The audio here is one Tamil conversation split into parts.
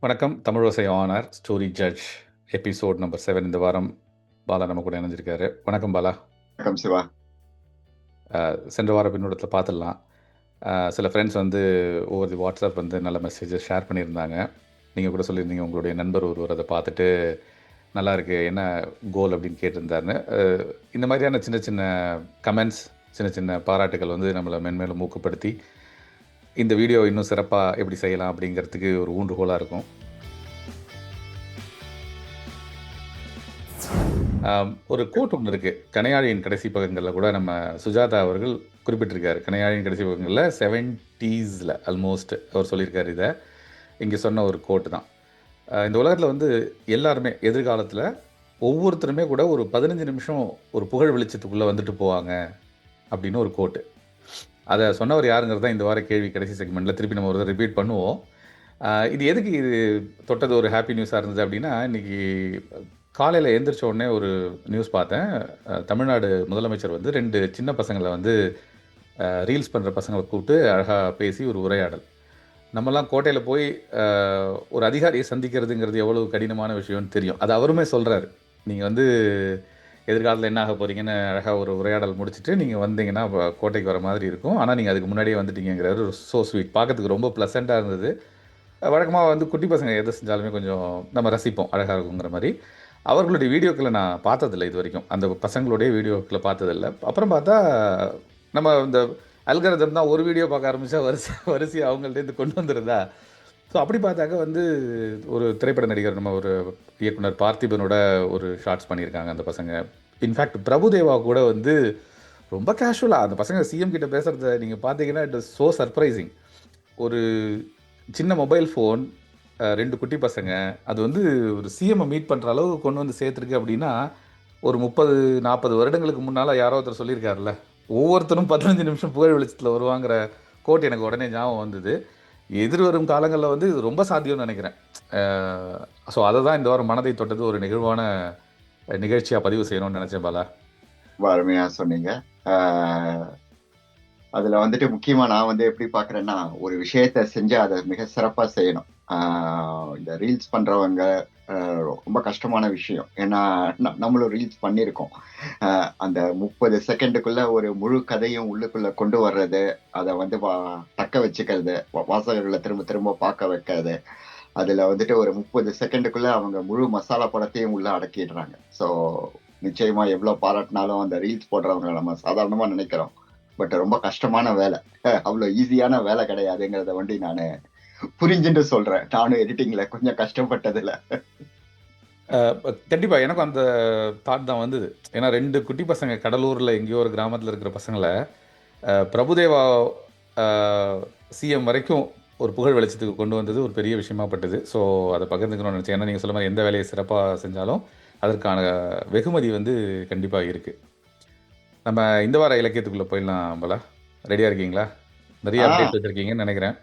வணக்கம். Tamilosai honour story judge episode number 7. இந்த வாரம் பாலா நம்ம கூட இணைஞ்சிருக்காரு. வணக்கம் பாலா. வணக்கம் சிவா. சென்ற வார பின்னோட்டத்தில் பார்த்துடலாம். சில ஃப்ரெண்ட்ஸ் வந்து ஒவ்வொரு வாட்ஸ்அப் வந்து நல்ல மெசேஜஸ் ஷேர் பண்ணியிருந்தாங்க. நீங்கள் கூட சொல்லியிருந்தீங்க உங்களுடைய நண்பர் ஒருவர் அதை பார்த்துட்டு நல்லா இருக்கு, என்ன கோல் அப்படின்னு கேட்டிருந்தாருன்னு. இந்த மாதிரியான சின்ன சின்ன கமெண்ட்ஸ், சின்ன சின்ன பாராட்டுகள் வந்து நம்மளை மென்மேலும் ஊக்கப்படுத்தி இந்த வீடியோ இன்னும் சிறப்பாக எப்படி செய்யலாம் அப்படிங்கிறதுக்கு ஒரு ஊன்றுகோலாக இருக்கும். ஒரு கோட் ஒன்று இருக்குது. கணையாழியின் கடைசி பக்கங்களில் கூட நம்ம சுஜாதா அவர்கள் குறிப்பிட்டிருக்காரு. கணையாழியின் கடைசி பக்கங்களில் 70s ஆல்மோஸ்ட் அவர் சொல்லியிருக்காரு. இதை இங்கே சொன்ன ஒரு கோட்டு தான். இந்த உலகத்தில் வந்து எல்லாருமே எதிர்காலத்தில் ஒவ்வொருத்தருமே கூட ஒரு 15 நிமிஷம் ஒரு புகழ் வெளிச்சத்துக்குள்ளே வந்துட்டு போவாங்க அப்படின்னு ஒரு கோட்டு. அதை சொன்னவர் யாருங்கிறது தான் இந்த வார கேள்வி கடைசி செக்மெண்ட்டில் திருப்பி நம்ம ஒரு ரிப்பீட் பண்ணுவோம். இது எதுக்கு இது தொட்டது ஒரு ஹாப்பி நியூஸாக இருந்தது அப்படின்னா, இன்றைக்கி காலையில் எழுந்திரிச்ச உடனே ஒரு நியூஸ் பார்த்தேன். தமிழ்நாடு முதலமைச்சர் வந்து 2 சின்ன பசங்களை வந்து ரீல்ஸ் பண்ணுற பசங்களை கூப்பிட்டு அழகாக பேசி ஒரு உரையாடல். நம்மலாம் கோட்டையில் போய் ஒரு அதிகாரியை சந்திக்கிறதுங்கிறது எவ்வளோ கடினமான விஷயம்னு தெரியும். அது அவருமே சொல்கிறாரு. நீங்கள் வந்து எதிர்காலத்தில் என்ன ஆக போகிறீங்கன்னு அழகாக ஒரு உரையாடல் முடிச்சுட்டு நீங்கள் வந்தீங்கன்னா கோட்டைக்கு வர மாதிரி இருக்கும். ஆனால் நீங்கள் அதுக்கு முன்னாடியே வந்துட்டீங்கிறாரு. So sweet. பார்க்கறதுக்கு ரொம்ப ப்ளசண்ட்டாக இருந்தது. வழக்கமாக வந்து குட்டி பசங்க எதை செஞ்சாலுமே கொஞ்சம் நம்ம ரசிப்போம், அழகாக இருக்குங்கிற மாதிரி. அவர்களுடைய வீடியோக்களை நான் பார்த்ததில்லை இது வரைக்கும். அந்த பசங்களுடைய வீடியோக்களை பார்த்ததில்லை. அப்புறம் பார்த்தா நம்ம இந்த அல்காரிதம் தான் ஒரு வீடியோ பார்க்க ஆரம்பித்தா வரிசையாக அவங்கள்ட்டேருந்து கொண்டு வந்துருதா. ஸோ அப்படி பார்த்தாக்க வந்து ஒரு திரைப்பட நடிகர், நம்ம ஒரு இயக்குனர் பார்த்திபனோட ஒரு ஷார்ட்ஸ் பண்ணியிருக்காங்க அந்த பசங்க. இன்ஃபேக்ட் பிரபுதேவா கூட வந்து ரொம்ப கேஷுவலாக அந்த பசங்க சிஎம் கிட்ட பேசுகிறத நீங்கள் பார்த்தீங்கன்னா இட் இஸ் ஸோ சர்ப்ரைசிங். ஒரு சின்ன மொபைல் ஃபோன், 2 குட்டி பசங்க, அது வந்து ஒரு சிஎம்மை மீட் பண்ணுற அளவுக்கு கொண்டு வந்து சேர்த்துருக்கு அப்படின்னா, ஒரு 30-40 வருடங்களுக்கு முன்னால் யாரோ ஒருத்தர் சொல்லியிருக்காருல்ல, ஒவ்வொருத்தரும் 15 நிமிஷம் புகழ் வெளிச்சத்தில் வருவாங்கிற கோட் எனக்கு உடனே ஞாபகம் வந்தது. எதிர்வரும் காலங்களில் வந்து இது ரொம்ப சாத்தியம்னு நினைக்கிறேன். ஸோ அதை தான் இந்த வாரம் மனதை தொட்டது ஒரு நெகிழ்வான நிகழ்ச்சியாக பதிவு செய்யணும்னு நினச்சேன் பாலா. அருமையா சொன்னீங்க. அதில் வந்துட்டு முக்கியமாக நான் வந்து எப்படி பார்க்குறேன்னா, ஒரு விஷயத்த செஞ்சு அதை மிக சிறப்பாக செய்யணும். இந்த ரீல்ஸ் பண்ணுறவங்க ரொம்ப கஷ்டமான விஷயம். ஏன்னா நம்மளும் ரீல்ஸ் பண்ணியிருக்கோம். அந்த 30 செகண்டுக்குள்ள ஒரு முழு கதையும் உள்ளுக்குள்ள கொண்டு வர்றது, அதை வந்து தக்க வச்சுக்கிறது, வாசகர்களை திரும்ப திரும்ப பார்க்க வைக்கிறது, அதில் வந்துட்டு ஒரு 30 செகண்டுக்குள்ள அவங்க முழு மசாலா படத்தையும் உள்ள அடக்கிடுறாங்க. ஸோ நிச்சயமா எவ்வளோ பாராட்டினாலும் அந்த ரீல்ஸ் போடுறவங்க நம்ம சாதாரணமாக நினைக்கிறோம். பட் ரொம்ப கஷ்டமான வேலை. அவ்வளோ ஈஸியான வேலை கிடையாதுங்கிறத வந்து நான் புரிஞ்சுட்டு சொல்றேன். நானும் எடிட்டிங்ல கொஞ்சம் கஷ்டப்பட்டதில்ல. கண்டிப்பா எனக்கும் அந்த தாட் தான் வந்தது. ஏன்னா 2 குட்டி பசங்க கடலூரில் எங்கேயோ ஒரு கிராமத்தில் இருக்கிற பசங்களை பிரபுதேவா சிஎம் வரைக்கும் ஒரு புகழ் வெளிச்சத்துக்கு கொண்டு வந்தது ஒரு பெரிய விஷயமா பட்டது. ஸோ அதை பகிர்ந்துக்கணும்னு நினச்சேன். ஏன்னா நீங்கள் சொல்ல மாதிரி எந்த வேலையை சிறப்பாக செஞ்சாலும் அதற்கான வெகுமதி வந்து கண்டிப்பாக இருக்குது. நம்ம இந்த வார இலக்கியத்துக்குள்ளே போயிடலாம் போல. ரெடியாக இருக்கீங்களா? நிறைய அப்டேட் வச்சுருக்கீங்கன்னு நினைக்கிறேன்.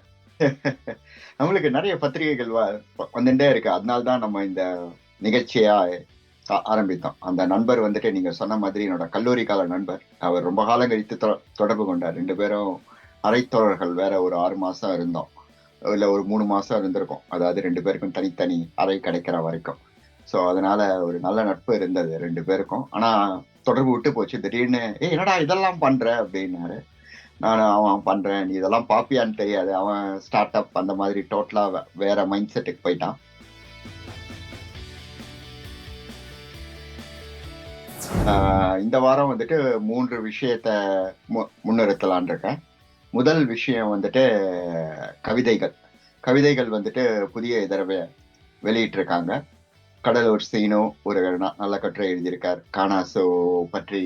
நம்மளுக்கு நிறைய பத்திரிகைகள் வந்துட்டே இருக்கு. அதனால்தான் நம்ம இந்த நிகழ்ச்சியா ஆரம்பித்தோம். அந்த நண்பர் வந்துட்டு நீங்க சொன்ன மாதிரி என்னோட கல்லூரி கால நண்பர். அவர் ரொம்ப காலம் கழித்து தொடர்பு கொண்டார். 2 பேரும் அறைத்தோழர்கள். வேற ஒரு 6 மாசம் இருந்தோம், இல்ல ஒரு 3 மாசம் இருந்திருக்கும். அதாவது 2 பேருக்கும் தனித்தனி அறை கிடைக்கிற வரைக்கும். ஸோ அதனால ஒரு நல்ல நட்பு இருந்தது 2 பேருக்கும். ஆனா தொடர்பு விட்டு போச்சு. திடீர்னு என்னடா இதெல்லாம் பண்ற அப்படின்னாரு. நான் அவன் பண்றேன், நீ இதெல்லாம் பாப்பியான்னு தெரியாது. அவன் ஸ்டார்ட் அப் அந்த மாதிரி டோட்டலா வேற மைண்ட் செட்டுக்கு போயிட்டான். இந்த வாரம் வந்துட்டு 3 விஷயத்த முன்னிறுத்தலான் இருக்கேன். முதல் விஷயம் வந்துட்டு கவிதைகள். கவிதைகள் வந்துட்டு புதிய தடவை வெளியிட்டிருக்காங்க. கடலூர் சீனு ஒரு நல்ல கட்டுரை எழுதியிருக்கார். கானாசோ பற்றி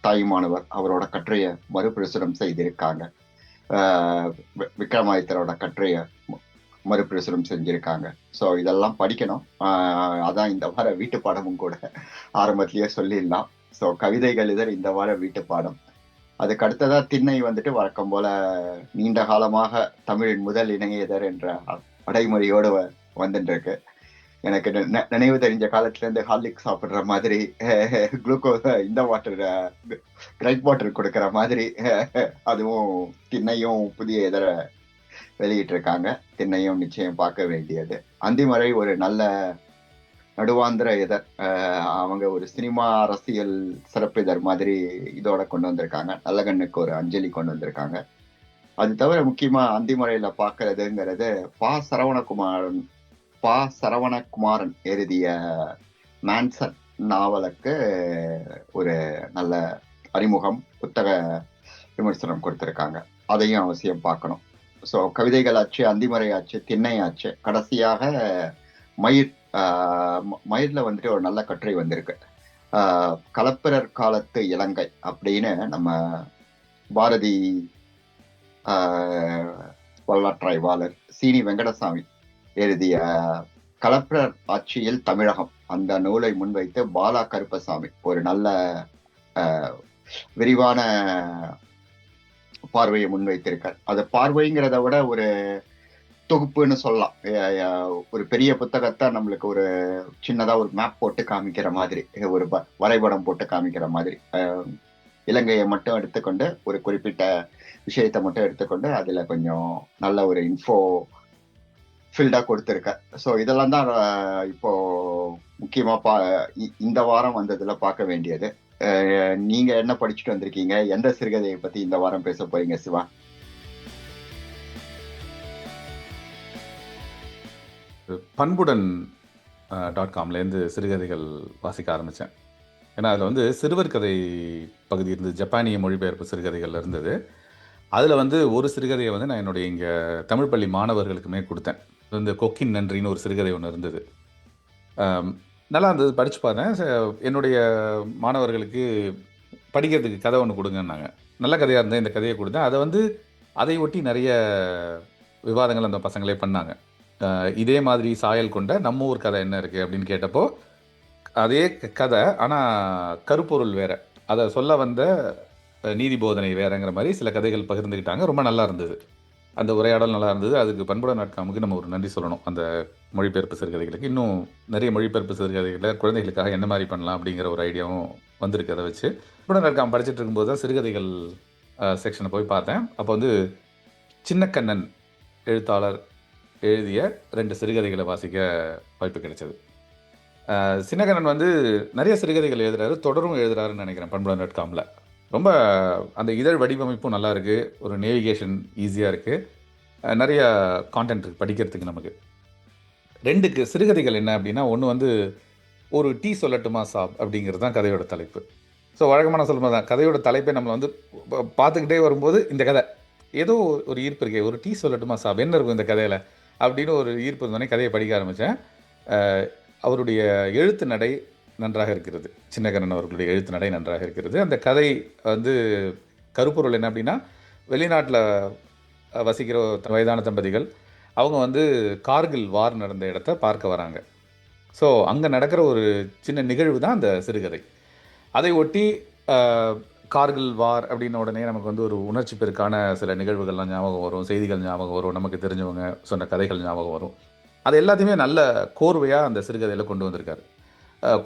தாயுமானவர் அவரோட கட்டுரையை மறுபிரசுரம் செய்திருக்காங்க. விக்ரமாதித்தரோட கட்டுரையை மறுபிரசுரம் செஞ்சிருக்காங்க. ஸோ இதெல்லாம் படிக்கணும். அதான் இந்த வார வீட்டு பாடமும் கூட ஆரம்பத்திலேயே சொல்லிடலாம். ஸோ கவிதைகள் இதழ் இந்த வார வீட்டு பாடம். அதுக்கு அடுத்ததா திண்ணை வந்துட்டு வழக்கம் போல நீண்ட காலமாக தமிழின் முதல் இணைய இதழ் என்ற அடைமொழியோடு வந்துட்டு இருக்கு. எனக்கு நினைவு தெரிஞ்ச காலத்துல இருந்து ஹார்லிக் சாப்பிடுற மாதிரி, குளுக்கோஸ் இந்த வாட்டர் கிரைப் வாட்டர் கொடுக்கற மாதிரி அதுவும் திண்ணையும் புதிய இதழ வெளியிட்டிருக்காங்க. திண்ணையும் நிச்சயம் பார்க்க வேண்டியது. அந்திமறை ஒரு நல்ல நடுவாந்திர இதழ். அவங்க ஒரு சினிமா அரசியல் சிறப்பிதழ் மாதிரி இதோட கொண்டு வந்திருக்காங்க. நல்லகண்ணுக்கு ஒரு அஞ்சலி கொண்டு வந்திருக்காங்க. அது தவிர முக்கியமா அந்திமறையில பார்க்கறதுங்கிறது பா சரவணகுமாரன் எழுதிய மேன்சன் நாவலுக்கு ஒரு நல்ல அறிமுகம் புத்தக விமர்சனம் கொடுத்திருக்காங்க. அதையும் அவசியம் பார்க்கணும். ஸோ கவிதைகள் ஆச்சு, அந்திமறை ஆச்சு, திண்ணை ஆச்சு. கடைசியாக மயிர் மயிர்ல வந்துட்டு ஒரு நல்ல கட்டுரை வந்திருக்கு. கலப்பிரர் காலத்து இலங்கை அப்படின்னு நம்ம பாரதி வரலாற்றாய்வாளர் சீனி வெங்கடசாமி எழுதிய கலப்பிரர் ஆட்சியில் தமிழகம் அந்த நூலை முன்வைத்து பாலா கருப்பசாமி ஒரு நல்ல விரிவான பார்வையை முன்வைத்திருக்கார். அது பார்வைங்கிறத விட ஒரு தொகுப்புன்னு சொல்லலாம். ஒரு பெரிய புத்தகத்தை நம்மளுக்கு ஒரு சின்னதா ஒரு மேப் போட்டு காமிக்கிற மாதிரி, ஒரு வரைபடம் போட்டு காமிக்கிற மாதிரி, இலங்கையை மட்டும் எடுத்துக்கொண்டு ஒரு குறிப்பிட்ட விஷயத்தை மட்டும் எடுத்துக்கொண்டு அதுல கொஞ்சம் நல்ல ஒரு இன்ஃபோ ஃபில்டா கொடுத்துருக்க. ஸோ இதெல்லாம் தான் இப்போ முக்கியமா இந்த வாரம் வந்ததுல பார்க்க வேண்டியது. நீங்க என்ன படிச்சுட்டு வந்திருக்கீங்க? எந்த சிறுகதையை பத்தி இந்த வாரம் பேச போறீங்க சிவா? பண்புடன் .comலேருந்து சிறுகதைகள் வாசிக்க ஆரம்பித்தேன். ஏன்னா அதில் வந்து சிறுவர் கதை பகுதி இருந்தது, ஜப்பானிய மொழிபெயர்ப்பு சிறுகதைகள் இருந்தது. அதில் வந்து ஒரு சிறுகதையை வந்து நான் என்னுடைய இங்கே தமிழ் பள்ளி மாணவர்களுக்குமே கொடுத்தேன். இந்த கொக்கின் நன்றின்னு ஒரு சிறுகதை ஒன்று இருந்தது. நல்லா இருந்தது, படித்து பார்த்தேன். என்னுடைய மாணவர்களுக்கு படிக்கிறதுக்கு கதை ஒன்று கொடுங்கன்னாங்க. நல்ல கதையாக இருந்தது, இந்த கதையை கொடுத்தேன். அதை வந்து அதை ஒட்டி நிறைய விவாதங்கள் அந்த பசங்களே பண்ணாங்க. இதே மாதிரி சாயல் கொண்ட நம்ம ஊர் கதை என்ன இருக்குது அப்படின்னு கேட்டப்போ, அதே கதை ஆனால் கருப்பொருள் வேறு, அதை சொல்ல வந்த நீதி போதனை வேறுங்கிற மாதிரி சில கதைகள் பகிர்ந்துக்கிட்டாங்க. ரொம்ப நல்லா இருந்தது, அந்த உரையாடல் நல்லா இருந்தது. அதுக்கு பண்புடன் .comக்கு நம்ம ஒரு நன்றி சொல்லணும். அந்த மொழிபெயர்ப்பு சிறுகதைகளுக்கு இன்னும் நிறைய மொழிபெயர்ப்பு சிறுகதைகளை குழந்தைகளுக்காக என்ன மாதிரி பண்ணலாம் அப்படிங்கிற ஒரு ஐடியாவும் வந்திருக்கு. அதை வச்சு பண்புடன் .com படிச்சுட்டு இருக்கும்போது தான் சிறுகதைகள் செக்ஷனை போய் பார்த்தேன். அப்போ வந்து சின்னக்கண்ணன் எழுத்தாளர் எழுதிய 2 சிறுகதைகளை வாசிக்க வாய்ப்பு கிடைச்சது. சின்னக்கண்ணன் வந்து நிறைய சிறுகதைகள் எழுதுறாரு, தொடரும் எழுதுறாருன்னு நினைக்கிறேன் பண்புடன் .comல. ரொம்ப அந்த இதழ் வடிவமைப்பும் நல்லா இருக்குது, ஒரு நேவிகேஷன் ஈஸியாக இருக்குது, நிறைய கான்டென்ட் இருக்குது படிக்கிறதுக்கு நமக்கு. 2 சிறுகதைகள் என்ன அப்படின்னா, ஒன்று வந்து ஒரு டீ சொல்லட்டுமா சாப் அப்படிங்கிறது தான் கதையோட தலைப்பு. ஸோ வழக்கமான சொல்லும்போது தான் கதையோட தலைப்பை நம்மளை வந்து பார்த்துக்கிட்டே வரும்போது இந்த கதை ஏதோ ஒரு ஈர்ப்பு இருக்கே, ஒரு டீ சொல்லட்டுமா சாப் என்ன இருக்கும் இந்த கதையில் அப்படின்னு ஒரு ஈர்ப்பு இருந்தோடனே கதையை படிக்க ஆரம்பித்தேன். அவருடைய எழுத்து நடை நன்றாக இருக்கிறது, சின்னக்கண்ணன் அவர்களுடைய எழுத்து நடை நன்றாக இருக்கிறது. அந்த கதை வந்து கருப்பொருள் என்ன அப்படின்னா, வெளிநாட்டில் வசிக்கிற வயதான தம்பதிகள் அவங்க வந்து கார்கில் வார் நடந்த இடத்த பார்க்க வராங்க. ஸோ அங்கே நடக்கிற ஒரு சின்ன நிகழ்வு தான் அந்த சிறுகதை. அதை ஒட்டி கார்கில் வார் அப்படின்ன உடனே நமக்கு வந்து ஒரு உணர்ச்சி பெருக்கான சில நிகழ்வுகள்லாம் ஞாபகம் வரும், செய்திகள் ஞாபகம் வரும், நமக்கு தெரிஞ்சவங்க சொன்ன கதைகள் ஞாபகம் வரும். அது எல்லாத்தையுமே நல்ல கோர்வையாக அந்த சிறுகதையில் கொண்டு வந்திருக்காரு.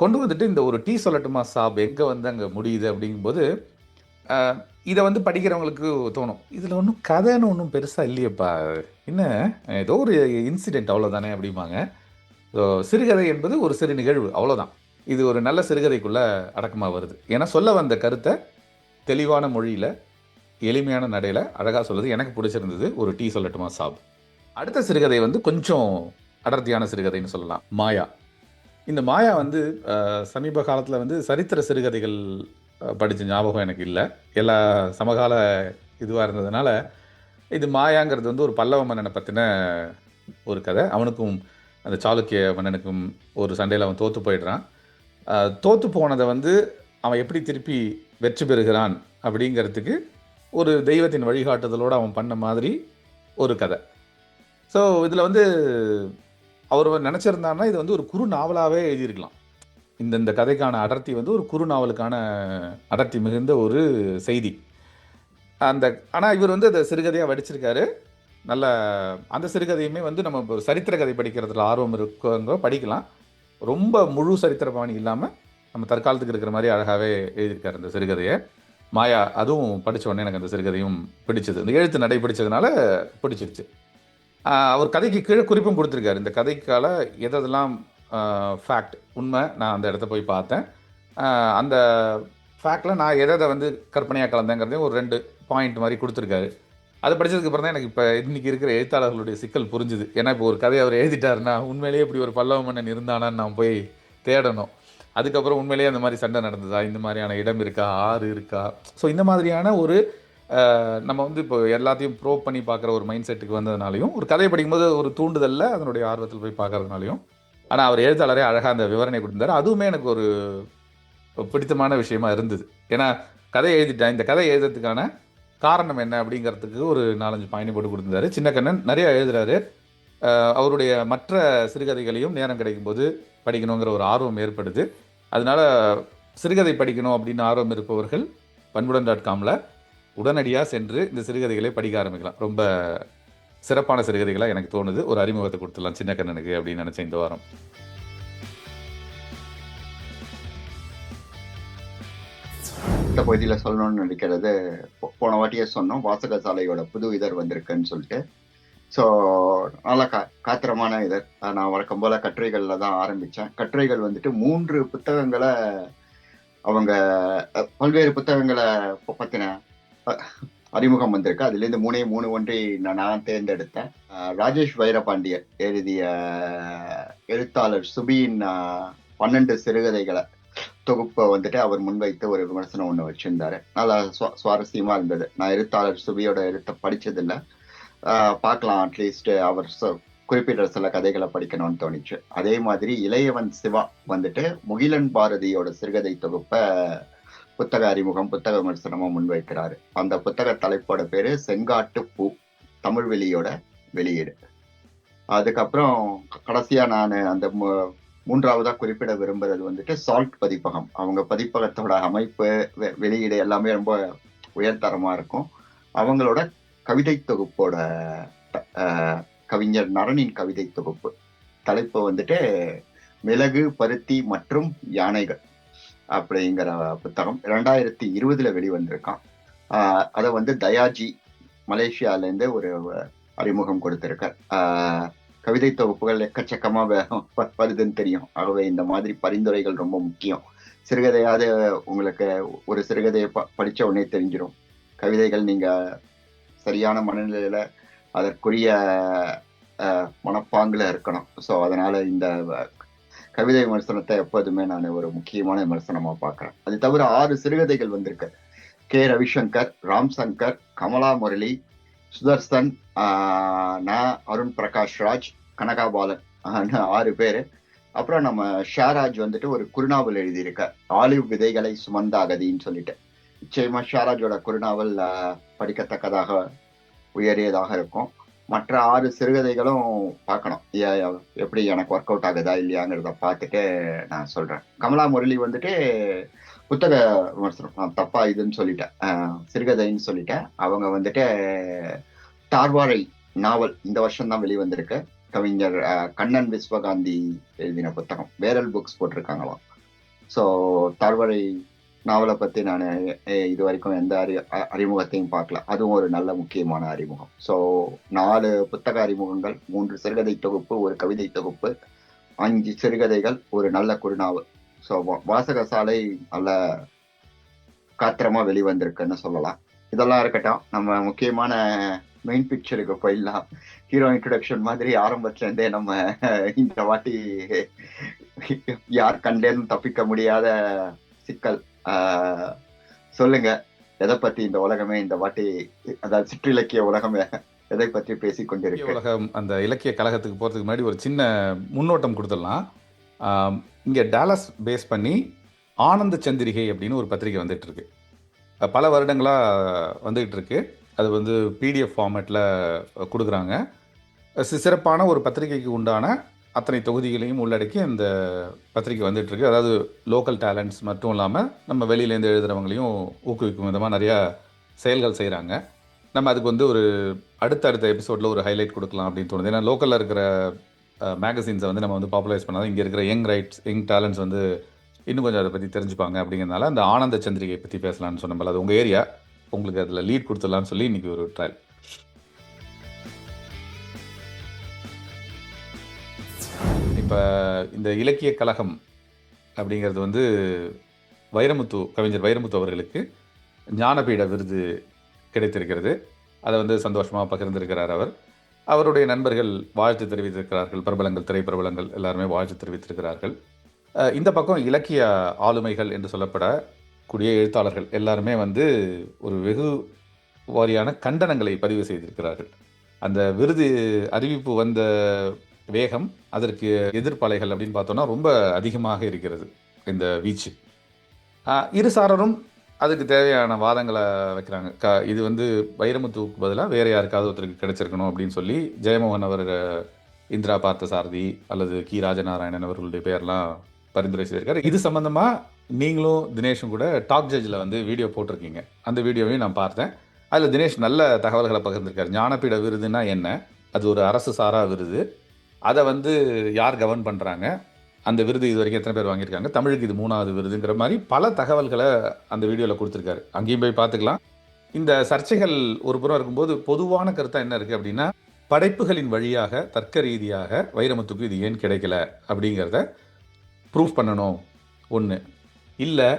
கொண்டு வந்துட்டு இந்த ஒரு டீ சொல்லட்டுமா சாப் எங்கே வந்து அங்கே முடியுது அப்படிங்கும்போது இதை வந்து படிக்கிறவங்களுக்கு தோணும், இதில் ஒன்றும் கதைன்னு ஒன்றும் பெருசாக இல்லையப்பா, என்ன ஏதோ ஒரு இன்சிடெண்ட் அவ்வளோதானே அப்படிம்பாங்க. ஸோ சிறுகதை என்பது ஒரு சிறு நிகழ்வு, அவ்வளோதான். இது ஒரு நல்ல சிறுகதைக்குள்ளே அடக்கமாக வருது. ஏன்னா சொல்ல வந்த கருத்தை தெளிவான மொழியில் எளிமையான நடையில் அழகாக சொல்லுது. எனக்கு பிடிச்சிருந்தது ஒரு டீ சொல்லட்டுமா சாப். அடுத்த சிறுகதை வந்து கொஞ்சம் அடர்த்தியான சிறுகதைன்னு சொல்லலாம், மாயா. இந்த மாயா வந்து சமீப காலத்தில் வந்து சரித்திர சிறுகதைகள் படித்த ஞாபகம் எனக்கு இல்லை, எல்லா சமகால இதுவாக இருந்ததுனால இது மாயாங்கிறது வந்து ஒரு பல்லவ மன்னனை பற்றின ஒரு கதை. அவனுக்கும் அந்த சாளுக்கிய மன்னனுக்கும் ஒரு சண்டையில் அவன் தோற்று போயிடுறான். தோற்று போனதை வந்து அவன் எப்படி திருப்பி வெற்றி பெறுகிறான் அப்படிங்கிறதுக்கு ஒரு தெய்வத்தின் வழிகாட்டுதலோடு அவன் பண்ண மாதிரி ஒரு கதை. ஸோ இதில் வந்து அவர் நினச்சிருந்தாருன்னா இது வந்து ஒரு குறு நாவலாகவே எழுதியிருக்கலாம். இந்த கதைக்கான அடர்த்தி வந்து ஒரு குறு நாவலுக்கான அடர்த்தி மிகுந்த ஒரு செய்தி. ஆனால் இவர் வந்து அதை சிறுகதையாக வடிச்சிருக்காரு. நல்ல அந்த சிறுகதையுமே வந்து நம்ம சரித்திர கதை படிக்கிறதுல ஆர்வம் இருக்கவங்க படிக்கலாம். ரொம்ப முழு சரித்திர பாணி இல்லாமல் நம்ம தற்காலத்துக்கு இருக்கிற மாதிரி அழகாகவே எழுதியிருக்காரு அந்த சிறுகதையை. மாயா அதுவும் படித்த உடனே எனக்கு அந்த சிறுகதையும் பிடிச்சது, இந்த எழுத்து நடை பிடிச்சதுனால பிடிச்சிருச்சு. அவர் கதைக்கு கீழே குறிப்பும் கொடுத்துருக்காரு. இந்த கதைக்கால எதெல்லாம் ஃபேக்ட் உண்மை, நான் அந்த இடத்த போய் பார்த்தேன். அந்த ஃபேக்டில் நான் எதை வந்து கற்பனையாக கலந்தேங்கிறதையும் ஒரு 2 பாயிண்ட் மாதிரி கொடுத்துருக்காரு. அது படித்ததுக்கப்புறம் தான் எனக்கு இப்போ இன்றைக்கி இருக்கிற எழுத்தாளர்களுடைய சிக்கல் புரிஞ்சுது. ஏன்னா இப்போ ஒரு கதையை அவர் எழுதிட்டாருன்னா உண்மையிலேயே இப்படி ஒரு பல்லவ மன்னன் இருந்தானான்னு நான் போய் தேடணும். அதுக்கப்புறம் உண்மையிலேயே அந்த மாதிரி சண்டை நடந்ததா, இந்த மாதிரியான இடம் இருக்கா, ஆறு இருக்கா, ஸோ இந்த மாதிரியான ஒரு நம்ம வந்து இப்போ எல்லாத்தையும் ப்ரோப் பண்ணி பார்க்குற ஒரு மைண்ட் செட்டுக்கு வந்ததுனாலையும், ஒரு கதையை படிக்கும்போது ஒரு தூண்டுதலில் அதனுடைய ஆர்வத்தில் போய் பார்க்கறதுனாலையும், ஆனால் அவர் எழுத்தாளரே அழகாக அந்த விவரணை கொடுத்தாரு. அதுவுமே எனக்கு ஒரு பிடித்தமான விஷயமா இருந்தது. ஏன்னா கதை எழுதிட்டேன், இந்த கதை எழுதுறதுக்கான காரணம் என்ன அப்படிங்கிறதுக்கு ஒரு 4-5 பாயிண்ட் போட்டு கொடுத்துருந்தாரு. சின்னக்கண்ணன் நிறையா எழுதுறாரு. அவருடைய மற்ற சிறுகதைகளையும் நேரம் கிடைக்கும்போது படிக்கணுங்கிற ஒரு ஆர்வம் ஏற்படுது. அதனால சிறுகதை படிக்கணும் அப்படின்னு ஆர்வம் இருப்பவர்கள் பண்புடன்.comல உடனடியாக சென்று இந்த சிறுகதைகளை படிக்க ஆரம்பிக்கலாம். ரொம்ப சிறப்பான சிறுகதைகளாக எனக்கு தோணுது. ஒரு அறிமுகத்தை கொடுத்துடலாம் சின்னக்கண்ணனுக்கு அப்படின்னு நினச்சேன் இந்த வாரம். இந்த பகுதியில் சொல்லணும்னு நினைக்கிறது, போன வாட்டியே சொன்னோம், வாசகசாலையோட புது இதழ் வந்திருக்குன்னு சொல்லிட்டு. ஸோ நல்லா காத்திரமான இதழ். நான் வழக்கம் போல கட்டுரைகளில் தான் ஆரம்பித்தேன். கட்டுரைகள் வந்துட்டு 3 புத்தகங்களை அவங்க பல்வேறு புத்தகங்களை பற்றின அறிமுகம் வந்திருக்கு. அதுலேருந்து 3 ஒன்றை நான் தேர்ந்தெடுத்தேன். ராஜேஷ் வைரபாண்டியர் எழுதிய எழுத்தாளர் சுபியின் 12 சிறுகதைகளை தொகுப்பை வந்துட்டு அவர் முன்வைத்து ஒரு விமர்சனம் ஒன்று வச்சிருந்தாரு. நல்லா சுவாரஸ்யமா இருந்தது. நான் எழுத்தாளர் சுபியோட எழுத்தை படிச்சதில்லை, பார்க்கலாம், அட்லீஸ்ட் அவர் குறிப்பிட்ட சில கதைகளை படிக்கணும்னு தோணிச்சு. அதே மாதிரி இளையவன் சிவா வந்துட்டு முகிலன் பாரதியோட சிறுகதை தொகுப்பை புத்தக அறிமுகம், புத்தக விமர்சனமும் முன்வைக்கிறாரு. அந்த புத்தக தலைப்போட பேரு செங்காட்டு பூ, தமிழ் வெளியோட வெளியீடு. அதுக்கப்புறம் கடைசியா நான் அந்த 3ஆவதா குறிப்பிட விரும்புறது வந்துட்டு சால்ட் பதிப்பகம். அவங்க பதிப்பகத்தோட அமைப்பு, வெளியீடு எல்லாமே ரொம்ப உயர்தரமா இருக்கும். அவங்களோட கவிதை தொகுப்போட கவிஞர் நரனின் கவிதை தொகுப்பு தலைப்பு வந்துட்டு மிளகு, பருத்தி மற்றும் யானைகள் அப்படிங்கிற புத்தகம் 2020 வெளிவந்திருக்கான். அதை வந்து தயாஜி மலேசியாலேருந்து ஒரு அறிமுகம் கொடுத்திருக்கார். கவிதை தொகுப்புகள் எக்கச்சக்கமா வருதுன்னு தெரியும். ஆகவே இந்த மாதிரி பரிந்துரைகள் ரொம்ப முக்கியம். சிறுகதையாவது உங்களுக்கு ஒரு சிறுகதையை படிச்ச உடனே தெரிஞ்சிடும். கவிதைகள் நீங்க சரியான மனநிலையில அதற்குரிய மனப்பாங்குல இருக்கணும். ஸோ அதனால இந்த கவிதை விமர்சனத்தை எப்போதுமே நான் ஒரு முக்கியமான விமர்சனமா பார்க்கிறேன். அது தவிர 6 சிறுகதைகள் வந்திருக்கு. கே. ரவிசங்கர், ராம் சங்கர், கமலா முரளி, சுதர்சன், அருண் பிரகாஷ் ராஜ், கனகாபாலன், 6 பேரு. அப்புறம் நம்ம ஷாராஜ் வந்துட்டு ஒரு குறுநாவல் எழுதியிருக்கார், ஆலிவ் விதைகளை சுமந்த அகதின்னு சொல்லிட்டு. நிச்சயமா ஷாராஜோட குறுநாவல் படிக்கத்தக்கதாக உயரியதாக இருக்கும். மற்ற 6 சிறுகதைகளும் பார்க்கணும், எப்படி எனக்கு ஒர்க் அவுட் ஆகுதா இல்லையாங்கிறத பார்த்துட்டு நான் சொல்றேன். கமலா முரளி வந்துட்டு புத்தக விமர்சனம், நான் தப்பா இதுன்னு சொல்லிட்டேன், சிறுகதைன்னு சொல்லிட்டேன். அவங்க வந்துட்டு தார்வாரை நாவல் இந்த வருஷம் தான் வெளிவந்திருக்கு. கவிஞர் கண்ணன் விஸ்வகாந்தி எழுதின புத்தகம், வேரல் புக்ஸ் போட்டிருக்காங்களாம். ஸோ தார்வாரை நாவலை பற்றி நான் இது வரைக்கும் எந்த அறிமுகத்தையும் பார்க்கல. அதுவும் ஒரு நல்ல முக்கியமான அறிமுகம். ஸோ 4 புத்தக அறிமுகங்கள், 3 சிறுகதை தொகுப்பு, ஒரு கவிதை தொகுப்பு, 5 சிறுகதைகள், ஒரு நல்ல குறுநாவல். ஸோ வாசகசாலை நல்ல காத்திரமா வெளிவந்திருக்குன்னு சொல்லலாம். இதெல்லாம் இருக்கட்டும், நம்ம முக்கியமான மெயின் பிக்சருக்கு போயிடலாம். ஹீரோ இன்ட்ரடக்ஷன் மாதிரி ஆரம்பத்துல இருந்தே நம்ம இந்த வாட்டி யார் கண்டேன்னு தப்பிக்க முடியாத சிக்கல். சொல்லுங்க, எதை பத்தி இந்த உலகமே இந்த வாட்டி, அதாவது சிற்றிலக்கிய உலகமே எதை பற்றி பேசி கொண்டிருக்கு? உலகம் அந்த இலக்கிய கழகத்துக்கு போகிறதுக்கு முன்னாடி ஒரு சின்ன முன்னோட்டம் கொடுத்துடலாம். இங்கே டாலஸ் பேஸ் பண்ணி ஆனந்த சந்திரிகை அப்படின்னு ஒரு பத்திரிகை வந்துட்டு இருக்கு. பல வருடங்களாக வந்துகிட்டு இருக்கு. அது வந்து பிடிஎஃப் ஃபார்மேட்டில் கொடுக்குறாங்க. சிறப்பான ஒரு பத்திரிகைக்கு உண்டான அத்தனை தொகுதிகளையும் உள்ளடக்கி அந்த பத்திரிக்கை வந்துட்டுருக்கு. அதாவது லோக்கல் டேலண்ட்ஸ் மட்டும் இல்லாமல் நம்ம வெளியிலேருந்து எழுதுகிறவங்களையும் ஊக்குவிக்கும் விதமாக நிறையா செயல்கள் செய்கிறாங்க. நம்ம அதுக்கு வந்து ஒரு அடுத்தடுத்த எபிசோடில் ஒரு ஹைலைட் கொடுக்கலாம் அப்படின்னு தோணுது. ஏன்னா லோக்கலில் இருக்கிற மேகசின்ஸை வந்து நம்ம வந்து பாப்புலரைஸ் பண்ணாதான் இங்கே இருக்கிற யங் டேலண்ட்ஸ் வந்து இன்னும் கொஞ்சம் அதை பற்றி தெரிஞ்சுப்பாங்க. அப்படிங்கிறதுனால அந்த ஆனந்த சந்திரிகை பற்றி பேசலான்னு சொன்னோம்ல, அது உங்கள் ஏரியா, உங்களுக்கு அதில் லீட் கொடுத்துடலான்னு சொல்லி இன்றைக்கி ஒரு ட்ரையல். இப்போ இந்த இலக்கிய கழகம் அப்படிங்கிறது வந்து கவிஞர் வைரமுத்து அவர்களுக்கு ஞானபீட விருது கிடைத்திருக்கிறது. அதை வந்து சந்தோஷமாக பகிர்ந்திருக்கிறார் அவர். அவருடைய நண்பர்கள் வாழ்த்து தெரிவித்திருக்கிறார்கள். பிரபலங்கள், திரைப்பிரபலங்கள் எல்லாருமே வாழ்த்து தெரிவித்திருக்கிறார்கள். இந்த பக்கம் இலக்கிய ஆளுமைகள் என்று சொல்லப்படக்கூடிய எழுத்தாளர்கள் எல்லாருமே வந்து ஒரு வெகு வாரியான கண்டனங்களை பதிவு செய்திருக்கிறார்கள். அந்த விருது அறிவிப்பு வந்த வேகம், அதற்கு எதிர்ப்பலைகள் அப்படின்னு பார்த்தோம்னா ரொம்ப அதிகமாக இருக்கிறது இந்த வீச்சு. இருசாரரும் அதுக்கு தேவையான வாதங்களை வைக்கிறாங்க. இது வந்து வைரமுத்துவுக்கு பதிலாக வேற யாருக்காவது ஒருத்தருக்கு கிடைச்சிருக்கணும் அப்படின்னு சொல்லி ஜெயமோகன் அவர், இந்திரா பார்த்தசாரதி அல்லது கி ராஜநாராயணன் அவர்களுடைய பேர்லாம் பரிந்துரை செய்திருக்காரு. இது சம்பந்தமா நீங்களும் தினேஷும் கூட டாக் ஜட்ஜில் வந்து வீடியோ போட்டிருக்கீங்க. அந்த வீடியோவையும் நான் பார்த்தேன். அதில் தினேஷ் நல்ல தகவல்களை பகிர்ந்திருக்காரு. ஞானபீட விருதுன்னா என்ன, அது ஒரு அரசு சாரா விருது, அதை வந்து யார் கவர்ன் பண்ணுறாங்க, அந்த விருது இது வரைக்கும் எத்தனை பேர் வாங்கியிருக்காங்க, தமிழுக்கு இது 3வது விருதுங்கிற மாதிரி பல தகவல்களை அந்த வீடியோவில் கொடுத்துருக்காரு. அங்கேயும் போய் பார்த்துக்கலாம். இந்த சர்ச்சைகள் ஒரு புறம் இருக்கும்போது பொதுவான கருத்தாக என்ன இருக்குது அப்படின்னா, படைப்புகளின் வழியாக தர்க்க ரீதியாக வைரமுத்துக்கு இது ஏன் கிடைக்கல அப்படிங்கிறத ப்ரூஃப் பண்ணணும். ஒன்று இல்லை,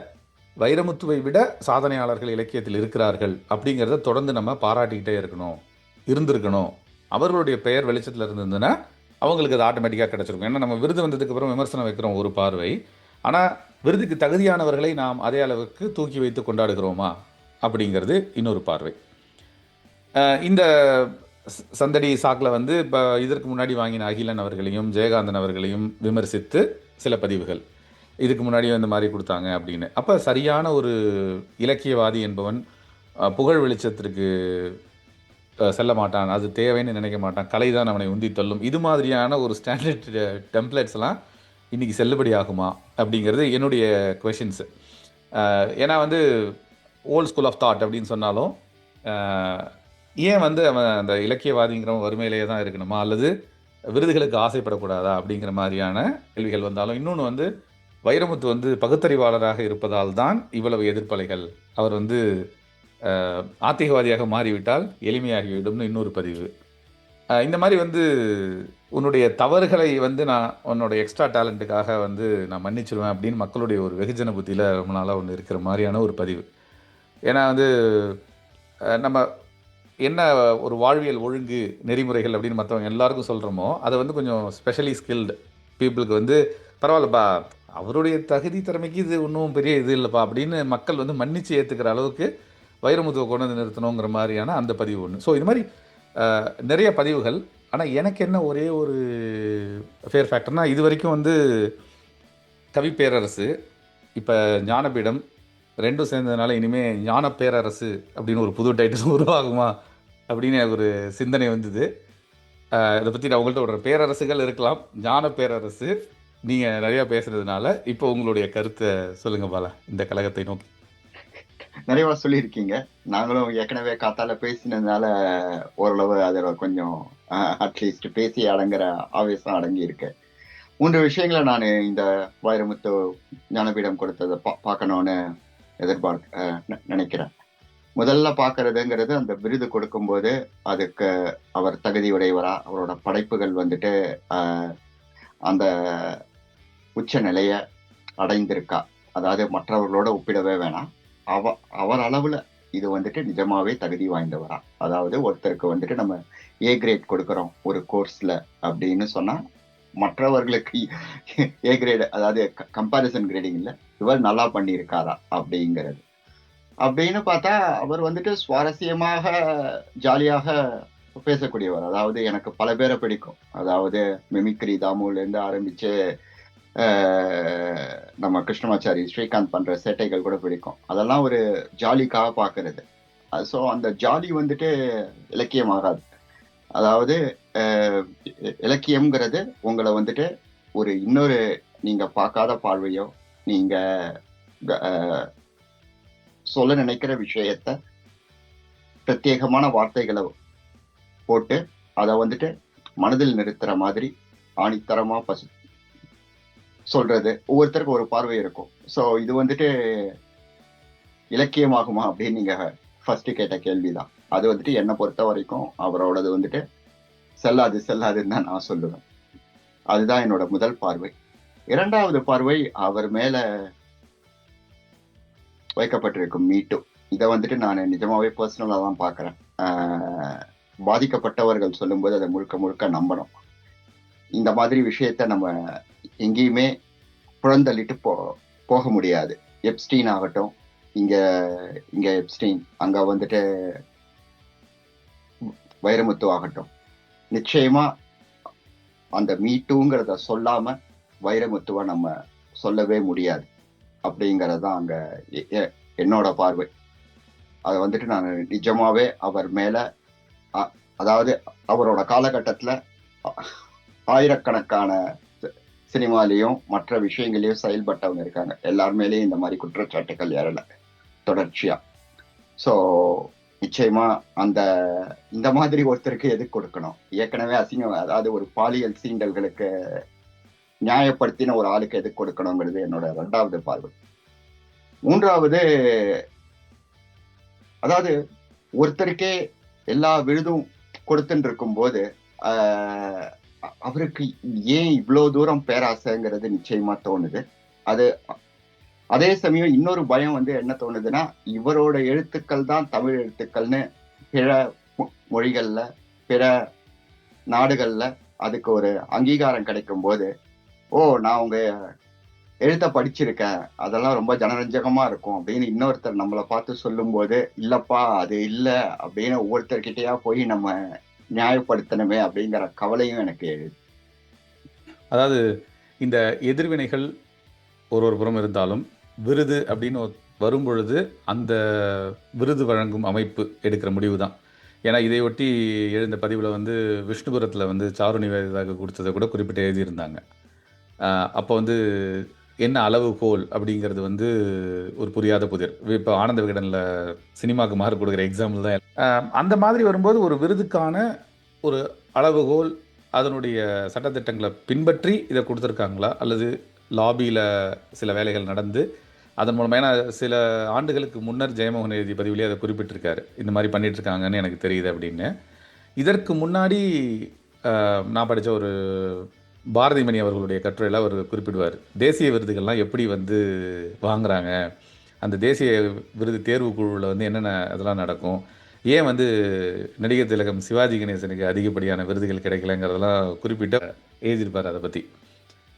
வைரமுத்துவை விட சாதனையாளர்கள் இலக்கியத்தில் இருக்கிறார்கள் அப்படிங்கிறத தொடர்ந்து நம்ம பாராட்டிக்கிட்டே இருந்திருக்கணும். அவர்களுடைய பெயர் வெளிச்சத்தில் இருந்ததுன்னா அவங்களுக்கு அது ஆட்டோமேட்டிக்காக கிடச்சிருக்கும். ஏன்னா நம்ம விருது வந்ததுக்கு அப்புறம் விமர்சனம் வைக்கிறோம் ஒரு பார்வை, ஆனால் விருதுக்கு தகுதியானவர்களை நாம் அதே அளவுக்கு தூக்கி வைத்து கொண்டாடுகிறோமா அப்படிங்கிறது இன்னொரு பார்வை. இந்த சந்தடி சாக்கில் வந்து இப்போ இதற்கு முன்னாடி வாங்கின அகிலன் அவர்களையும் ஜெயகாந்தன் அவர்களையும் விமர்சித்து சில பதிவுகள், இதுக்கு முன்னாடியும் இந்த மாதிரி கொடுத்தாங்க அப்படின்னு. அப்போ சரியான ஒரு இலக்கியவாதி என்பவன் புகழ் வெளிச்சத்திற்கு செல்ல மாட்டான், அது தேவைன்னு நினைக்க மாட்டான், கலை தான் அவனை உந்தி தள்ளும், இது மாதிரியான ஒரு ஸ்டாண்டர்ட் டெம்ப்ளேட்ஸ்லாம் இன்றைக்கி செல்லுபடி ஆகுமா அப்படிங்கிறது என்னுடைய கொஷின்ஸு. ஏன்னா வந்து ஓல்ட் ஸ்கூல் ஆஃப் தாட் அப்படின்னு சொன்னாலும் ஏன் வந்து அவன் அந்த இலக்கியவாதிங்கிறவன் வறுமையிலேயே தான் இருக்கணுமா, அல்லது விருதுகளுக்கு ஆசைப்படக்கூடாதா அப்படிங்கிற மாதிரியான கேள்விகள் வந்தாலும், இன்னொன்று வந்து வைரமுத்து வந்து பகுத்தறிவாளராக இருப்பதால் தான் இவ்வளவு எதிர்ப்பலைகள், அவர் வந்து ஆத்திகவாதியாக மாறிவிட்டால் எளிமையாகிவிடும்னு இன்னொரு பதிவு. இந்த மாதிரி வந்து உன்னுடைய தவறுகளை வந்து நான் உன்னோட எக்ஸ்ட்ரா டேலண்ட்டுக்காக வந்து நான் மன்னிச்சிடுவேன் அப்படின்னு மக்களுடைய ஒரு வெகுஜன புத்தியில் ரொம்ப நாளாக ஒன்று இருக்கிற மாதிரியான ஒரு பதிவு. ஏன்னா வந்து நம்ம என்ன ஒரு வாழ்வியல் ஒழுங்கு நெறிமுறைகள் அப்படின்னு மற்றவங்க எல்லாருக்கும் சொல்கிறோமோ, அதை வந்து கொஞ்சம் ஸ்பெஷலி ஸ்கில்டு பீப்புளுக்கு வந்து பரவாயில்லப்பா, அவருடைய தகுதி திறமைக்கு இது ஒன்றும் பெரிய இது இல்லைப்பா அப்படின்னு மக்கள் வந்து மன்னிச்சு ஏற்றுக்கிற அளவுக்கு வைரமுத்துவை கொண்டு வந்து நிறுத்தணுங்கிற மாதிரியான அந்த பதிவு ஒன்று. ஸோ இது மாதிரி நிறைய பதிவுகள். ஆனால் எனக்கு என்ன ஒரே ஒரு ஃபேர் ஃபேக்டர்னால், இது வரைக்கும் வந்து கவி பேரரசு, இப்போ ஞானபீடம் ரெண்டும் சேர்ந்ததுனால இனிமேல் ஞான பேரரசு அப்படின்னு ஒரு புது டைட்டில் உருவாகுமா அப்படின்னு ஒரு சிந்தனை வந்தது. இதை பற்றி நான் உங்கள்கிட்ட ஒரு பேரரசுகள் இருக்கலாம், ஞான பேரரசு நீங்கள் நிறையா பேசுகிறதுனால இப்போ உங்களுடைய கருத்தை சொல்லுங்கள் பாலா, இந்த கழகத்தை நோக்கி. நிறைவா சொல்லியிருக்கீங்க. நாங்களும் ஏற்கனவே காத்தால பேசினதுனால ஓரளவு அதில் கொஞ்சம் அட்லீஸ்ட் பேசி அடங்குற ஆவேசம் அடங்கி இருக்கு. 3 விஷயங்களை நான் இந்த வைரமுத்து ஞானபீடம் கொடுத்ததை பார்க்கணும்னு நினைக்கிறேன். முதல்ல பார்க்கறதுங்கிறது, அந்த விருது கொடுக்கும்போது அதுக்கு அவர் தகுதி உடையவரா, அவரோட படைப்புகள் வந்துட்டு அந்த உச்ச நிலையை அடைந்திருக்கா, அதாவது மற்றவர்களோட ஒப்பிடவே வேணாம், அவர் அளவுல இது வந்துட்டு நிஜமாவே தகுதி வாய்ந்தவரா. அதாவது ஒருத்தருக்கு வந்துட்டு நம்ம ஏ கிரேட் கொடுக்குறோம் ஒரு கோர்ஸ்ல அப்படின்னு சொன்னா, மற்றவர்களுக்கு ஏ கிரேட், அதாவது கம்பாரிசன் கிரேடிங் இல்ல, இவர் நல்லா பண்ணியிருக்காரா அப்படிங்கிறது. அப்படின்னு பார்த்தா அவர் வந்துட்டு சுவாரஸ்யமாக ஜாலியாக பேசக்கூடியவர். அதாவது எனக்கு பல பேரை பிடிக்கும். அதாவது மிமிக்ரி தாமுல இருந்து ஆரம்பிச்சு நம்ம கிருஷ்ணமாச்சாரி ஸ்ரீகாந்த் பண்ற சேட்டைகள் கூட பிடிக்கும். அதெல்லாம் ஒரு ஜாலிக்காக பார்க்கறது. ஸோ அந்த ஜாலி வந்துட்டு இலக்கியம் ஆகாது. அதாவது இலக்கியம்ங்கிறது உங்களை வந்துட்டு ஒரு இன்னொரு நீங்க பார்க்காத பார்வையோ, நீங்க சொல்ல நினைக்கிற விஷயத்த பிரத்யேகமான வார்த்தைகளை போட்டு அதை வந்துட்டு மனதில் நிறுத்துற மாதிரி ஆணித்தரமா சொல்றது. ஒவ்வொருத்தருக்கும் ஒரு பார்வை இருக்கும். ஸோ இது வந்துட்டு இலக்கியமாகுமா அப்படின்னு நீங்க ஃபர்ஸ்ட் கேட்ட கேள்விதான். அது வந்துட்டு என்னை பொறுத்த வரைக்கும் அவரோடது வந்துட்டு செல்லாதுன்னு தான் நான் சொல்லுவேன். அதுதான் என்னோட முதல் பார்வை. இரண்டாவது பார்வை அவர் மேல வைக்கப்பட்டிருக்கும் மீட்டு. இதை வந்துட்டு நான் நிஜமாவே பர்சனலா தான் பாக்குறேன். பாதிக்கப்பட்டவர்கள் சொல்லும்போது அதை முழுக்க முழுக்க நம்பணும். இந்த மாதிரி விஷயத்த நம்ம எங்கேயுமே புறந்தள்ளிட்டு போக முடியாது. எப்ஸ்டீன் ஆகட்டும், இங்க இங்க எப்ஸ்டீன், அங்க வந்துட்டு வைரமுத்து ஆகட்டும், நிச்சயமா அந்த மீட்டுங்கிறத சொல்லாம வைரமுத்துவ நம்ம சொல்லவே முடியாது அப்படிங்கறதுதான் அங்க என்னோட பார்வை. அதை வந்துட்டு நான் நிஜமாவே அவர் மேல, அதாவது அவரோட காலகட்டத்துல ஆயிரக்கணக்கான சினிமாலையும் மற்ற விஷயங்களையும் செயல்பட்டவங்க இருக்காங்க. எல்லாருமேலேயும் இந்த மாதிரி குற்றச்சாட்டுகள் ஏறல தொடர்ச்சியா. ஸோ நிச்சயமா இந்த மாதிரி ஒருத்தருக்கு எதுக்கு கொடுக்கணும்? ஏற்கனவே அசிங்கம், அதாவது ஒரு பாலியல் சீண்டல்களுக்கு நியாயப்படுத்தின ஒரு ஆளுக்கு எதுக்கு கொடுக்கணுங்கிறது என்னோட 2வது பார்வை. 3வது, அதாவது ஒருத்தருக்கே எல்லா விருதும் கொடுத்துட்டு இருக்கும் போது அவருக்கு ஏன் இவ்வளவு தூரம் பேராசைங்கிறது நிச்சயமா தோணுது. அதே சமயம் இன்னொரு பயம் என்ன தோணுதுன்னா, இவரோட எழுத்துக்கள் தான் தமிழ் எழுத்துக்கள்னு பிற மொழிகள்ல, பிற நாடுகள்ல அதுக்கு ஒரு அங்கீகாரம் கிடைக்கும் போது, நான் உங்க எழுத்த படிச்சிருக்கேன், அதெல்லாம் ரொம்ப ஜனரஞ்சகமா இருக்கும் அப்படின்னு இன்னொருத்தர் நம்மளை பார்த்து சொல்லும் போது, இல்லப்பா அது இல்ல அப்படின்னு ஒவ்வொருத்தர்கிட்டயா போய் நம்ம நியாயப்படுத்தணுமே அப்படிங்கிற கவலையும் எனக்கு. அதாவது இந்த எதிர்வினைகள் ஒரு புறம் இருந்தாலும், விருது அப்படின்னு வரும் பொழுது அந்த விருது வழங்கும் அமைப்பு எடுக்கிற முடிவு தான். ஏன்னா இதை ஒட்டி எழுந்த பதிவில் விஷ்ணுபுரத்தில் சாரு நிவேதாவுக்கு கொடுத்ததை கூட குறிப்பிட்டு எழுதியிருந்தாங்க. அப்போ என்ன அளவுகோல் அப்படிங்கிறது ஒரு புரியாத புதிர். இப்போ ஆனந்த விகடனில் சினிமாவுக்கு மார்க் கொடுக்குற எக்ஸாம்பிள் தான். அந்த மாதிரி வரும்போது ஒரு விருதுக்கான ஒரு அளவுகோல், அதனுடைய சட்டத்திட்டங்களை பின்பற்றி இதை கொடுத்துருக்காங்களா, அல்லது லாபியில் சில வேலைகள் நடந்து அதன் மூலமாக, ஏன்னா சில ஆண்டுகளுக்கு முன்னர் ஜெயமோகன் எழுதிய பதிவிலே அதை குறிப்பிட்டிருக்காரு, இந்த மாதிரி பண்ணிகிட்ருக்காங்கன்னு எனக்கு தெரியுது அப்படின்னு. இதற்கு முன்னாடி நான் படித்த ஒரு பாரதிமணி அவர்களுடைய கட்டுரையில் அவர் குறிப்பிடுவார், தேசிய விருதுகள்லாம் எப்படி வாங்குறாங்க, அந்த தேசிய விருது தேர்வு குழுவில் என்னென்ன அதெல்லாம் நடக்கும், ஏன் நடிகர் திலகம் சிவாஜி கணேசனுக்கு அதிகப்படியான விருதுகள் கிடைக்கலங்கிறதெல்லாம் குறிப்பிட்டு எழுதியிருப்பார் அதை பற்றி.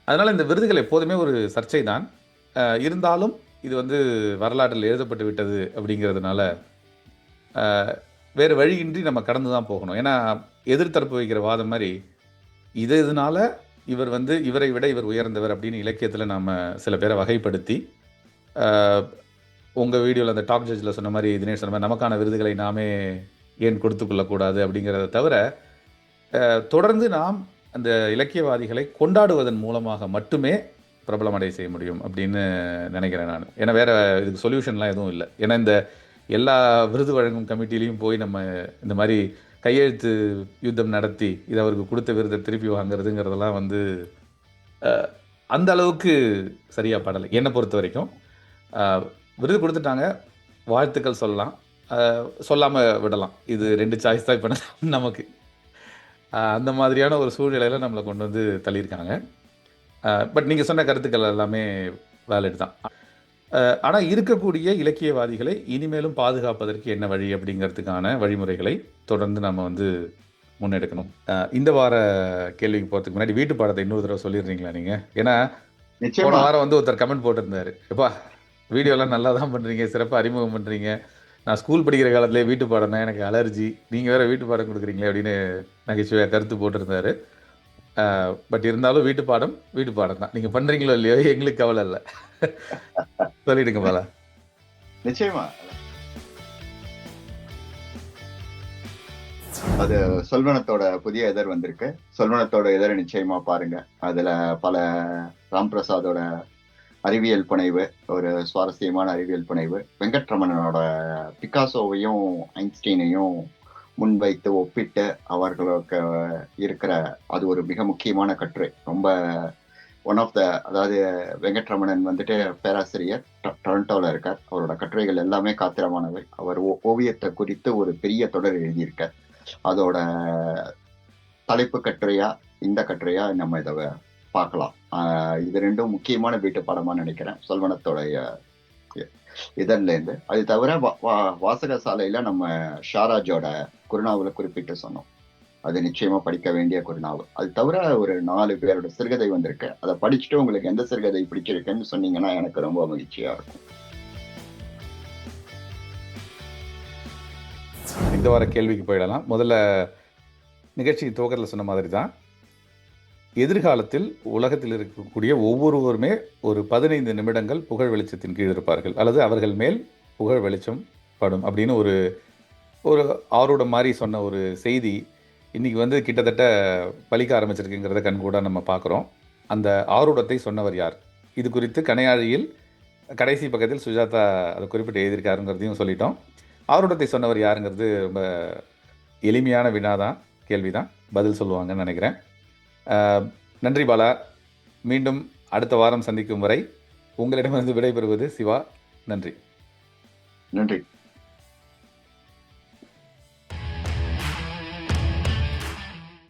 அதனால் இந்த விருதுகள் எப்போதுமே ஒரு சர்ச்சை தான். இருந்தாலும் இது வரலாற்றில் எழுதப்பட்டு விட்டது அப்படிங்கிறதுனால வேறு வழியின்றி நம்ம கடந்து தான் போகணும். ஏன்னா எதிர்த்தரப்பு வைக்கிற வாதம் மாதிரி இதனால இவர் இவரை விட இவர் உயர்ந்தவர் அப்படின்னு இலக்கியத்தில் நாம் சில பேரை வகைப்படுத்தி, உங்கள் வீடியோவில் அந்த டாக் ஜட்ஜில் சொன்ன மாதிரி, தினேஷ் சொன்ன மாதிரி, நமக்கான விருதுகளை நாமே ஏன் கொடுத்துக்கொள்ளக்கூடாது அப்படிங்கிறத தவிர, தொடர்ந்து நாம் அந்த இலக்கியவாதிகளை கொண்டாடுவதன் மூலமாக மட்டுமே பிரபலமடை செய்ய முடியும் அப்படின்னு நினைக்கிறேன் நான். ஏன்னா வேறு இதுக்கு சொல்யூஷன்லாம் எதுவும் இல்லை. ஏன்னா இந்த எல்லா விருது வழங்கும் கமிட்டிலையும் போய் நம்ம இந்த மாதிரி கையெழுத்து யுத்தம் நடத்தி இது அவருக்கு கொடுத்த விருதை திருப்பி வாங்குறதுங்கிறதெல்லாம் அந்த அளவுக்கு சரியாக படலை என்னை பொறுத்த வரைக்கும். விருது கொடுத்துட்டாங்க, வாழ்த்துக்கள் சொல்லலாம், சொல்லாமல் விடலாம். இது 2 சாய்ஸ் தான் இப்போ நமக்கு. அந்த மாதிரியான ஒரு சூழ்நிலையில் நம்மளை கொண்டு தள்ளியிருக்காங்க. பட் நீங்கள் சொன்ன கருத்துக்கள் எல்லாமே வேலிட் தான். ஆனால் இருக்கக்கூடிய இலக்கியவாதிகளை இனிமேலும் பாதுகாப்பதற்கு என்ன வழி அப்படிங்கிறதுக்கான வழிமுறைகளை தொடர்ந்து நம்ம முன்னெடுக்கணும். இந்த வார கேள்விக்கு போகிறதுக்கு முன்னாடி வீட்டு பாடத்தை இன்னொரு தடவை சொல்லிடுறீங்களா நீங்கள்? ஏன்னா போன வாரம் ஒருத்தர் கமெண்ட் போட்டிருந்தாரு, எப்பா வீடியோலாம் நல்லா தான் பண்ணுறீங்க, சிறப்பாக அறிமுகம் பண்ணுறீங்க, நான் ஸ்கூல் படிக்கிற காலத்துலேயே வீட்டு பாடம்னா எனக்கு அலர்ஜி, நீங்கள் வேறு வீட்டு பாடம் கொடுக்குறீங்களே அப்படின்னு நகைச்சுவையாக கருத்து போட்டிருந்தாரு. பட் இருந்தாலும் வீட்டு பாடம் தான். நீங்கள் பண்ணுறீங்களோ இல்லையோ எங்களுக்கு கவலை இல்லை. சொல்லிடுங்க பாலா. நிச்சயமா அது சொல்வனத்தோட புதிய இதழ் வந்திருக்கு. சொல்வனத்தோட இதழை நிச்சயமா பாருங்க. அதுல பல ராம்பிரசாதோட அறிவியல் புனைவு, ஒரு சுவாரஸ்யமான அறிவியல் புனைவு, வெங்கட்ரமணனோட பிகாசோவையும் ஐன்ஸ்டீனையும் முன்வைத்து ஒப்பிட்டு அவர்களுக்கு இருக்கிற அது ஒரு மிக முக்கியமான கட்டுரை. ரொம்ப ஒன் ஆஃப் த, அதாவது வெங்கட்ரமணன் பேராசிரியர், டொரண்டோவில் இருக்கார். அவரோட கட்டுரைகள் எல்லாமே காத்திரமானவை. அவர் ஓவியத்தை குறித்து ஒரு பெரிய தொடர் எழுதியிருக்கார். அதோட தலைப்பு கட்டுரையா இந்த கட்டுரையா நம்ம இதை பார்க்கலாம். இது ரெண்டும் முக்கியமான வீட்டு பாடமா நினைக்கிறேன் சொல்வனத்தோடைய இதழ்ல இருந்து. அது தவிர வாசக சாலையில நம்ம ஷாராஜோட குருநாவலை குறிப்பிட்டு சொன்னோம். அது நிச்சயமா படிக்க வேண்டிய குருநாவல். அது தவிர ஒரு 4 பேரோட சிறுகதை வந்திருக்கு. அதை படிச்சுட்டு உங்களுக்கு எந்த சிறுகதை பிடிச்சிருக்குன்னு சொன்னீங்கன்னா எனக்கு ரொம்ப மகிழ்ச்சியா இருக்கும். இந்த வார கேள்விக்கு போயிடலாம். முதல்ல நிகழ்ச்சி துவக்கத்தில் சொன்ன மாதிரி தான், எதிர்காலத்தில் உலகத்தில் இருக்கக்கூடிய ஒவ்வொருவருமே ஒரு 15 நிமிடங்கள் புகழ் வெளிச்சத்தின் கீழ் இருப்பார்கள், அல்லது அவர்கள் மேல் புகழ் வெளிச்சம் படும் அப்படின்னு ஒரு ஒரு ஆர்வம் மாதிரி சொன்ன ஒரு செய்தி இன்னைக்கு வந்து கிட்டத்தட்ட பலிக்க ஆரம்பிச்சிருக்குங்கிறத கண்கூட நம்ம பார்க்குறோம். அந்த ஆர்வத்தை சொன்னவர் யார்? இது குறித்து கணையாழியில் கடைசி பக்கத்தில் சுஜாதா அதை குறிப்பிட்டு எழுதியிருக்காருங்கிறதையும் சொல்லிட்டோம். ஆர்வத்தை சொன்னவர் யாருங்கிறது ரொம்ப எளிமையான வினாதான், கேள்விதான், பதில் சொல்லுவாங்கன்னு நினைக்கிறேன். நன்றி பாலா. மீண்டும் அடுத்த வாரம் சந்திக்கும் வரை உங்களிடமிருந்து விடைபெறுவது சிவா. நன்றி. நன்றி.